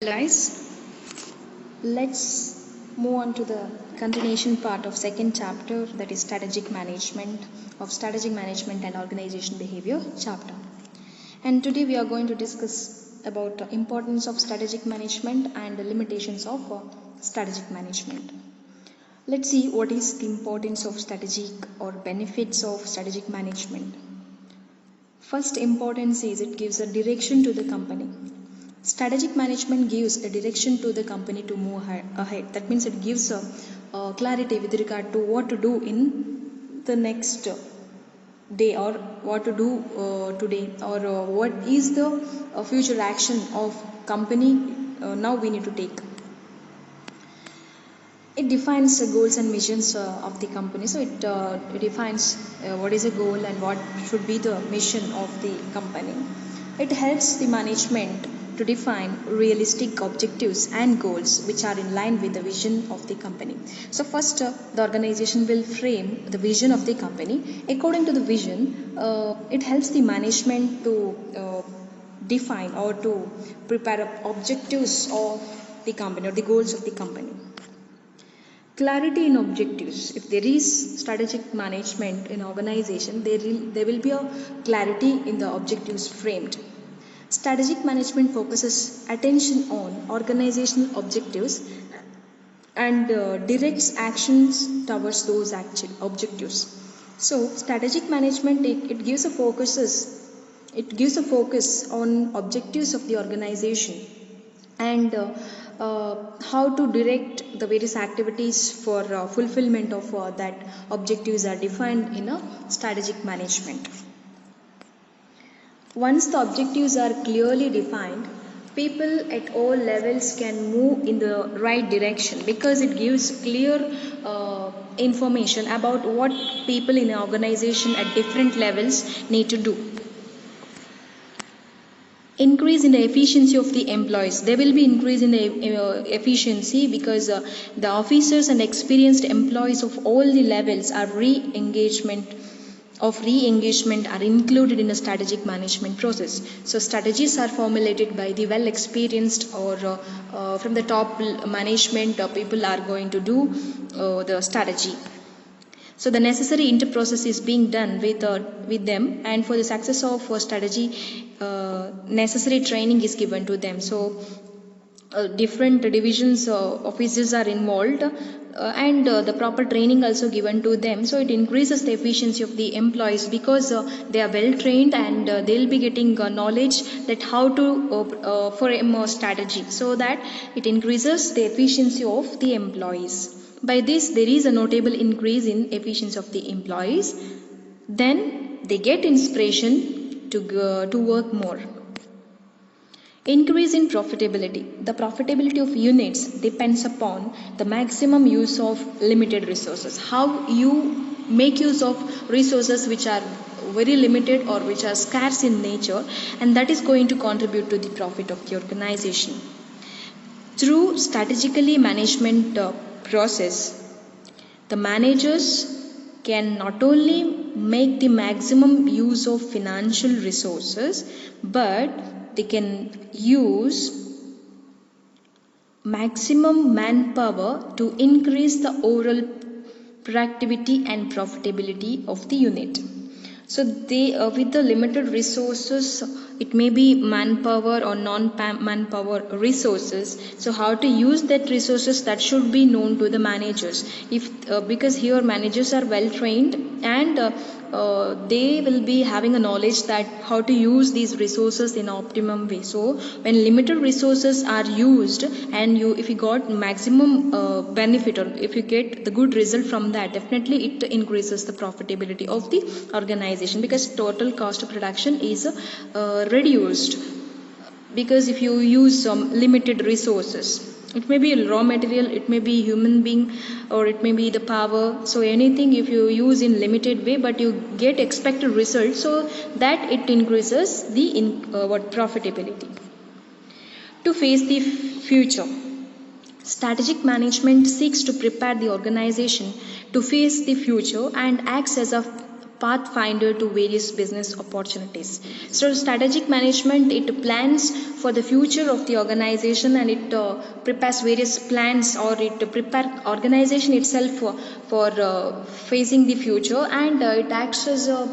Guys, let's move on to the continuation part of second chapter, that is strategic management and organization behavior chapter. And today we are going to discuss about the importance of strategic management and the limitations of strategic management. Let's see what is the importance of strategic or benefits of strategic management. First importance is it gives a direction to the company. Strategic management gives a direction to the company to move ahead. That means it gives a clarity with regard to what to do in the next day, or what to do today, or what is the future action of company now we need to take. It defines the goals and missions of the company. So it defines what is a goal and what should be the mission of the company. It helps the management to define realistic objectives and goals which are in line with the vision of the company. So first, the organization will frame the vision of the company. According to the vision, it helps the management to define or to prepare objectives of the company or the goals of the company. Clarity in objectives. If there is strategic management in organization, there will be a clarity in the objectives framed. Strategic management focuses attention on organizational objectives and directs actions towards those objectives. So strategic management it gives a focus on objectives of the organization and how to direct the various activities for fulfillment of that objectives are defined in a strategic management. Once the objectives are clearly defined, people at all levels can move in the right direction, because it gives clear information about what people in an organization at different levels need to do. Increase in the efficiency of the employees. There will be increase in the efficiency, because the officers and experienced employees of all the levels are re-engagement are included in a strategic management process. So strategies are formulated by the well experienced or from the top management people are going to do the strategy. So the necessary interprocess is being done with them, and for the success of strategy, necessary training is given to them. So different divisions officers are involved, and the proper training also given to them. So it increases the efficiency of the employees, because they are well trained, and they'll be getting knowledge that how to frame a strategy, so that it increases the efficiency of the employees. By this, there is a notable increase in efficiency of the employees. Then they get inspiration to work more. Increase in profitability. The profitability of units depends upon the maximum use of limited resources. How you make use of resources which are very limited or which are scarce in nature, and that is going to contribute to the profit of the organization. Through strategically management process, the managers can not only make the maximum use of financial resources, but they can use maximum manpower to increase the overall productivity and profitability of the unit. So they with the limited resources, it may be manpower or non-manpower resources. So how to use that resources, that should be known to the managers. Because here managers are well trained, and they will be having a knowledge that how to use these resources in optimum way. So when limited resources are used, and if you got maximum benefit, or if you get the good result from that, definitely it increases the profitability of the organization, because total cost of production is reduced. Because if you use some limited resources, it may be raw material, it may be human being, or it may be the power. So anything if you use in limited way, but you get expected results, so that it increases the profitability. To face the future, strategic management seeks to prepare the organization to face the future and acts as a pathfinder to various business opportunities. So strategic management, it plans for the future of the organization, and it prepares various plans, or it prepare organization itself for facing the future, and it acts as a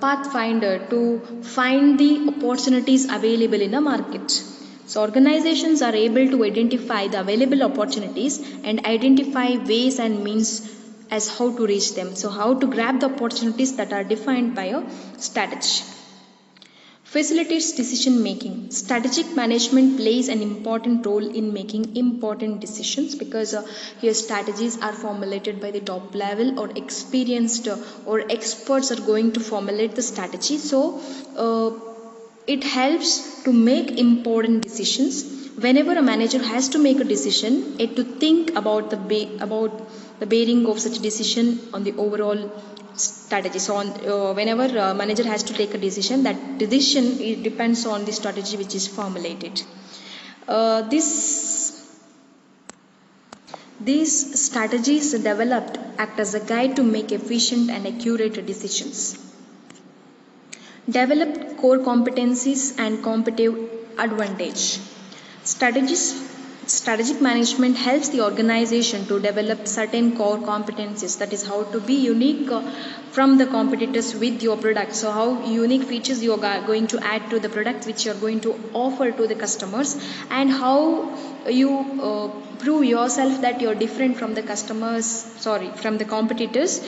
pathfinder to find the opportunities available in the market. So organizations are able to identify the available opportunities and identify ways and means as how to reach them. So how to grab the opportunities that are defined by a strategy. Facilitates decision making. Strategic management plays an important role in making important decisions, because here strategies are formulated by the top level, or experienced or experts are going to formulate the strategy. So it helps to make important decisions. Whenever a manager has to make a decision, it to think about the bearing of such decision on the overall strategy. So whenever a manager has to take a decision, that decision, it depends on the strategy which is formulated. These strategies developed act as a guide to make efficient and accurate decisions. Develop core competencies and competitive advantage. Strategic management helps the organization to develop certain core competencies, that is how to be unique from the competitors with your product. So how unique features you are going to add to the product which you are going to offer to the customers, and how you prove yourself that you are different from the from the competitors.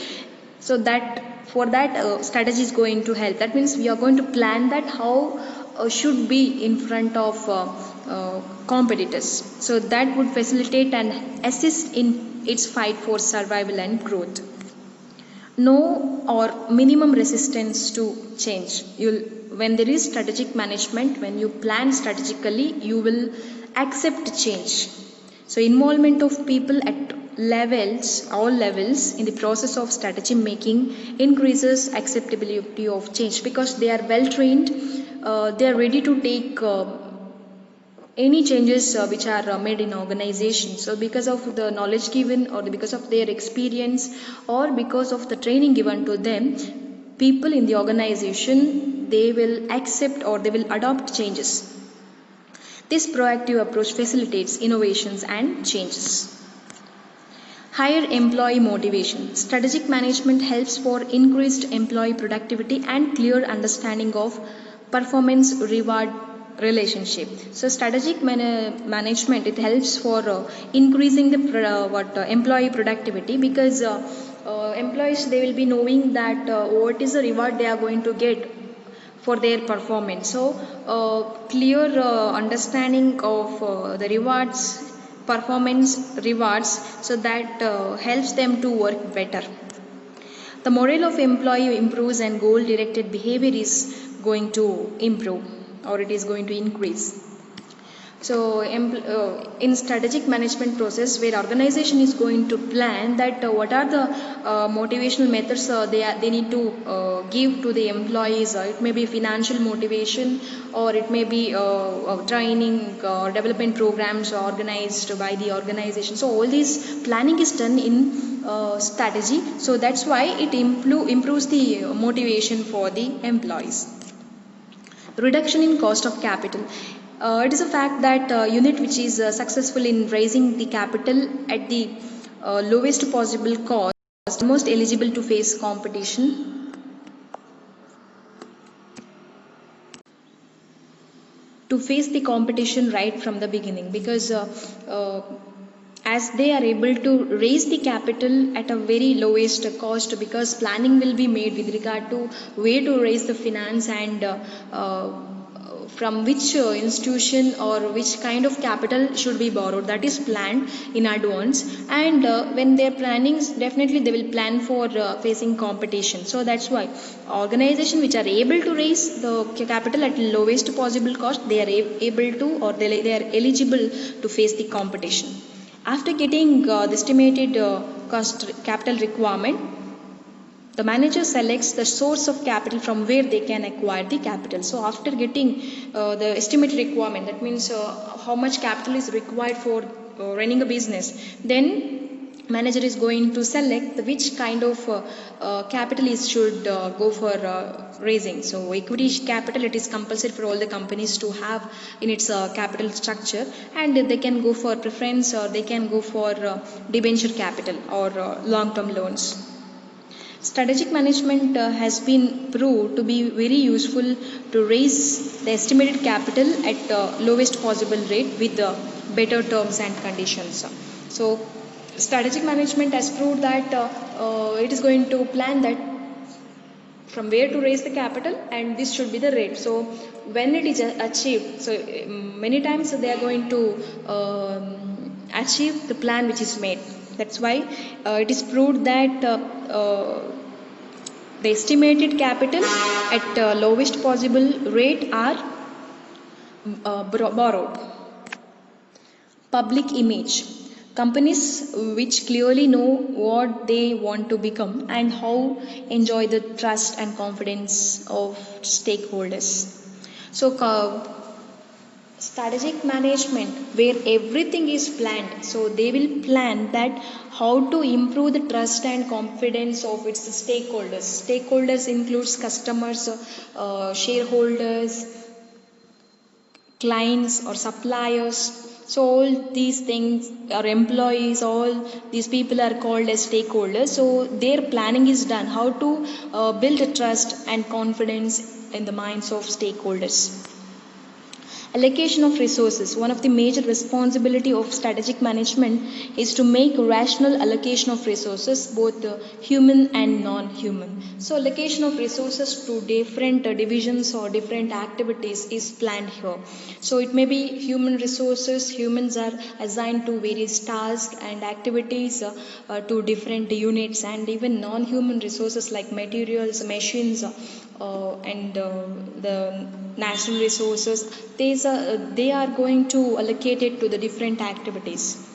So that for that strategy is going to help. That means we are going to plan that how should be in front of competitors. So that would facilitate and assist in its fight for survival and growth. No or minimum resistance to change. When there is strategic management, when you plan strategically, you will accept change. So involvement of people at all levels in the process of strategy making increases acceptability of change, because they are well trained, they are ready to take any changes which are made in organization. So because of the knowledge given, or because of their experience, or because of the training given to them, people in the organization, they will accept or they will adopt changes. This proactive approach facilitates innovations and changes. Higher employee motivation. Strategic management helps for increased employee productivity and clear understanding of performance reward relationship. So strategic management, it helps for increasing the employee productivity, because employees, they will be knowing that what is the reward they are going to get for their performance. So clear understanding of the performance rewards, so that helps them to work better. The morale of employee improves, and goal directed behavior is going to improve, or it is going to increase. So in strategic management process, where organization is going to plan that what are the motivational methods they need to give to the employees. It may be financial motivation, or it may be training or development programs organized by the organization. So all this planning is done in strategy. So that's why it improves the motivation for the employees. Reduction in cost of capital. It is a fact that unit which is successful in raising the capital at the lowest possible cost is most eligible to face competition. To face the competition right from the beginning, because as they are able to raise the capital at a very lowest cost, because planning will be made with regard to where to raise the finance, and from which institution or which kind of capital should be borrowed, that is planned in advance. And when they are planning, definitely they will plan for facing competition. So that's why organization which are able to raise the capital at lowest possible cost, they are able to, or they are eligible to face the competition. After getting the estimated capital requirement, the manager selects the source of capital from where they can acquire the capital. So after getting the estimated requirement, that means how much capital is required for running a business, then manager is going to select which kind of capitalist should go for raising. So equity capital, it is compulsory for all the companies to have in its capital structure, and they can go for preference, or they can go for debenture capital or long term loans. Strategic management has been proved to be very useful to raise the estimated capital at lowest possible rate with better terms and conditions. So strategic management has proved that it is going to plan that from where to raise the capital, and this should be the rate. So when it is achieved, so many times they are going to achieve the plan which is made. That's why it is proved that the estimated capital at lowest possible rate are borrowed. Public image. Companies which clearly know what they want to become and how enjoy the trust and confidence of stakeholders. So strategic management, where everything is planned, so they will plan that how to improve the trust and confidence of its stakeholders includes customers, shareholders, clients or suppliers. So all these things, or employees, all these people are called as stakeholders. So their planning is done how to build a trust and confidence in the minds of stakeholders. Allocation of resources. One of the major responsibility of strategic management is to make rational allocation of resources, both human and non-human. So allocation of resources to different divisions or different activities is planned here. So it may be human resources. Humans are assigned to various tasks and activities to different units, and even non-human resources like materials, machines, and the natural resources, they are going to allocate it to the different activities.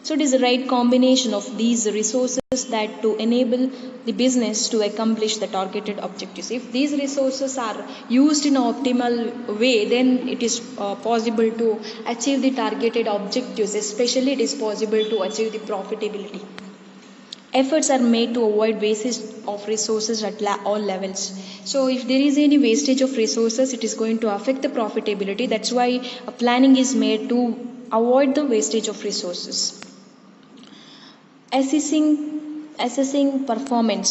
So it is the right combination of these resources that to enable the business to accomplish the targeted objectives. If these resources are used in an optimal way, then it is possible to achieve the targeted objectives. Especially it is possible to achieve the profitability. Efforts are made to avoid wastage of resources at all levels. So if there is any wastage of resources, it is going to affect the profitability. That's why a planning is made to avoid the wastage of resources. Assessing performance.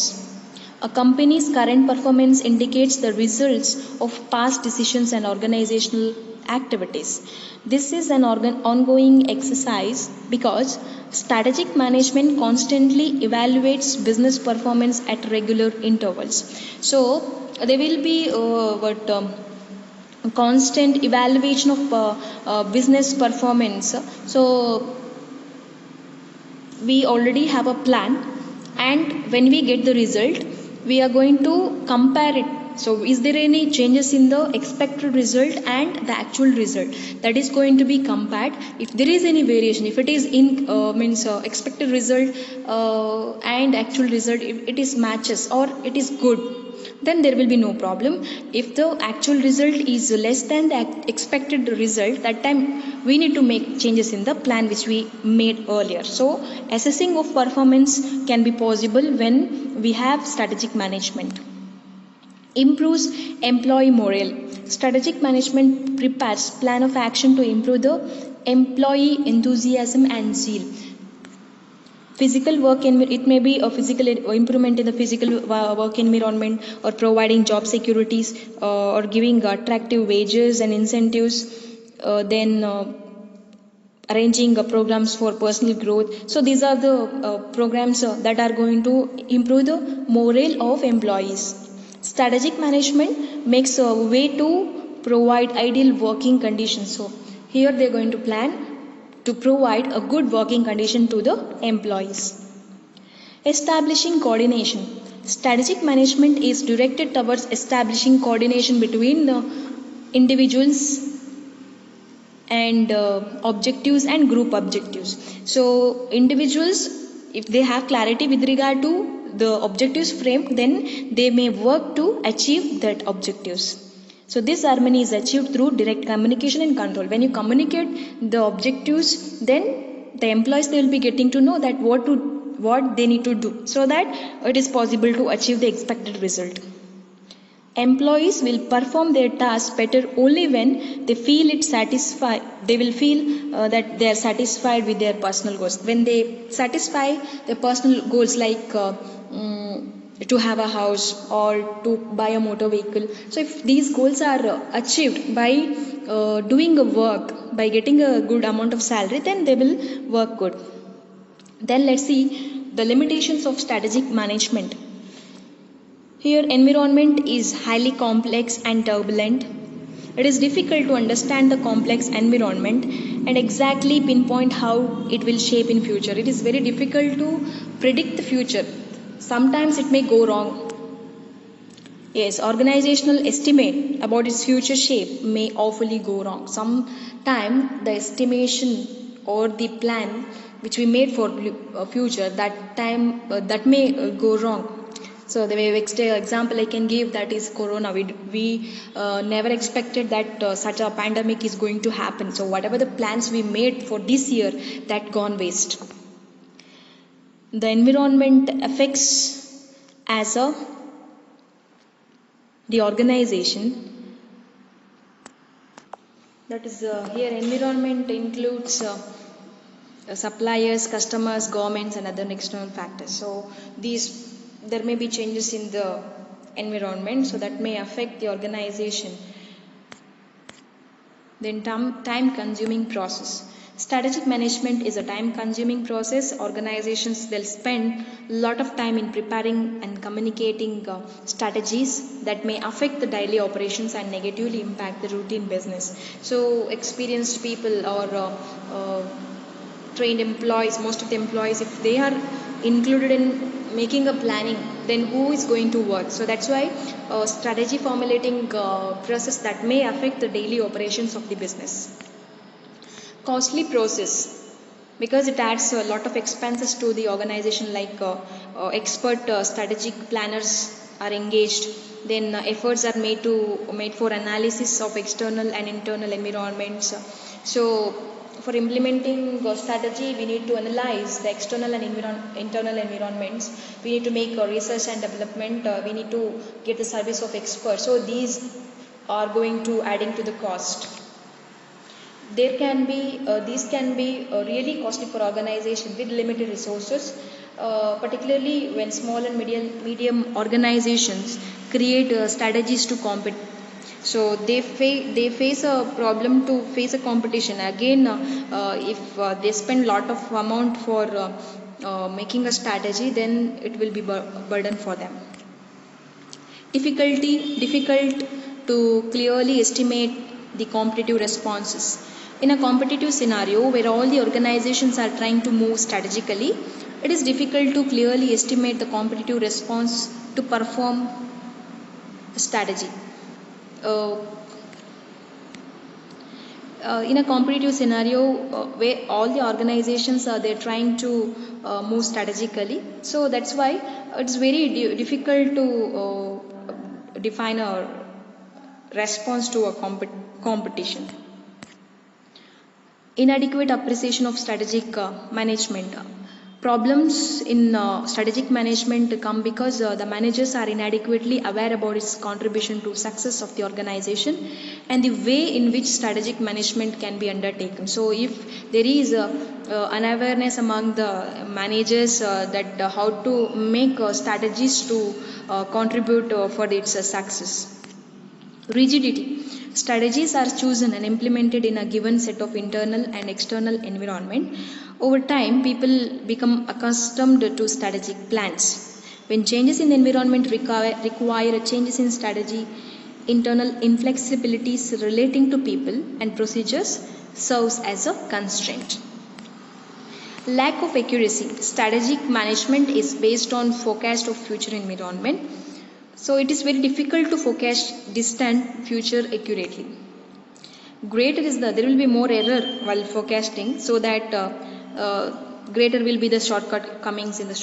A company's current performance indicates the results of past decisions and organizational activities. This is an ongoing exercise because strategic management constantly evaluates business performance at regular intervals. So there will be constant evaluation of business performance. So we already have a plan, and when we get the result, we are going to compare it. So is there any changes in the expected result and the actual result? That is going to be compared. If there is any variation, if it is in expected result and actual result, if it is matches or it is good, then there will be no problem. If the actual result is less than the expected result, that time we need to make changes in the plan which we made earlier. So assessing of performance can be possible when we have strategic management. Improves employee morale. Strategic management prepares plan of action to improve the employee enthusiasm and zeal. Physical work, it may be a physical improvement in the physical work environment, or providing job securities, or giving attractive wages and incentives, then arranging programs for personal growth. So these are the programs that are going to improve the morale of employees. Strategic management makes a way to provide ideal working conditions. So here they are going to plan to provide a good working condition to the employees. Establishing coordination. Strategic management is directed towards establishing coordination between the individuals and objectives and group objectives. So individuals, if they have clarity with regard to the objectives framed, then they may work to achieve that objectives. So this harmony is achieved through direct communication and control. When you communicate the objectives, then the employees, they will be getting to know that what they need to do so that it is possible to achieve the expected result. Employees will perform their tasks better only when they feel it satisfied. They will feel that they are satisfied with their personal goals. When they satisfy their personal goals, like to have a house or to buy a motor vehicle. So if these goals are achieved by doing a work, by getting a good amount of salary, then they will work good. Then let's see the limitations of strategic management. Here, environment is highly complex and turbulent. It is difficult to understand the complex environment and exactly pinpoint how it will shape in future. It is very difficult to predict the future. Sometimes it may go wrong. Yes, organizational estimate about its future shape may awfully go wrong. Sometimes the estimation or the plan which we made for future, that time that may go wrong. So the next example I can give, that is corona. We never expected that such a pandemic is going to happen. So whatever the plans we made for this year, that gone waste. The environment affects as a the organization. That is here environment includes suppliers, customers, governments, and other external factors. So these, there may be changes in the environment, so that may affect the organization. Then time consuming process. Strategic management is a time consuming process. Organizations, they'll spend a lot of time in preparing and communicating strategies that may affect the daily operations and negatively impact the routine business. So experienced people or trained employees, most of the employees, if they are included in making a planning, then who is going to work? So that's why strategy formulating process that may affect the daily operations of the business. Costly process, because it adds a lot of expenses to the organization, like expert strategic planners are engaged, then efforts are made for analysis of external and internal environments. So for implementing strategy, we need to analyze the external and internal environments. We need to make research and development. We need to get the service of experts. So these are going to adding to the cost. There can be these can be really costly for organization with limited resources, particularly when small and medium organizations create strategies to compete. So they face a problem to face a competition again. If they spend lot of amount for making a strategy, then it will be burden for them. Difficult to clearly estimate the competitive responses. In a competitive scenario where all the organizations are trying to move strategically, it is difficult to clearly estimate the competitive response to perform a strategy. In a competitive scenario where all the organizations are they're trying to move strategically, so that's why it's very difficult to define a response to a competition. Inadequate appreciation of strategic management. Problems in strategic management come because the managers are inadequately aware about its contribution to success of the organization and the way in which strategic management can be undertaken. So if there is an awareness among the managers that how to make strategies to contribute for its success. Rigidity. Strategies are chosen and implemented in a given set of internal and external environment. Over time, people become accustomed to strategic plans. When changes in the environment require changes in strategy, internal inflexibilities relating to people and procedures serves as a constraint. Lack of accuracy. Strategic management is based on forecast of future environment. So it is very difficult to forecast distant future accurately. There will be more error while forecasting, so that greater will be the shortcomings in the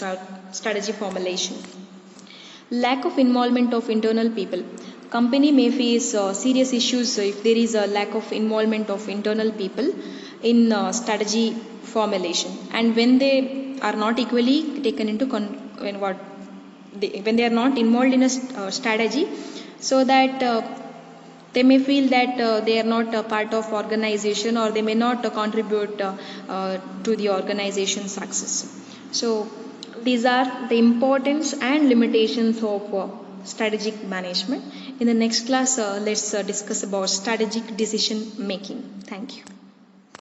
strategy formulation. Lack of involvement of internal people. Company may face serious issues if there is a lack of involvement of internal people in strategy formulation, and when they are not equally taken into when they are not involved in a strategy, so that they may feel that they are not a part of organization, or they may not contribute to the organization success. So these are the importance and limitations of strategic management. In the next class, let's discuss about strategic decision making. Thank you.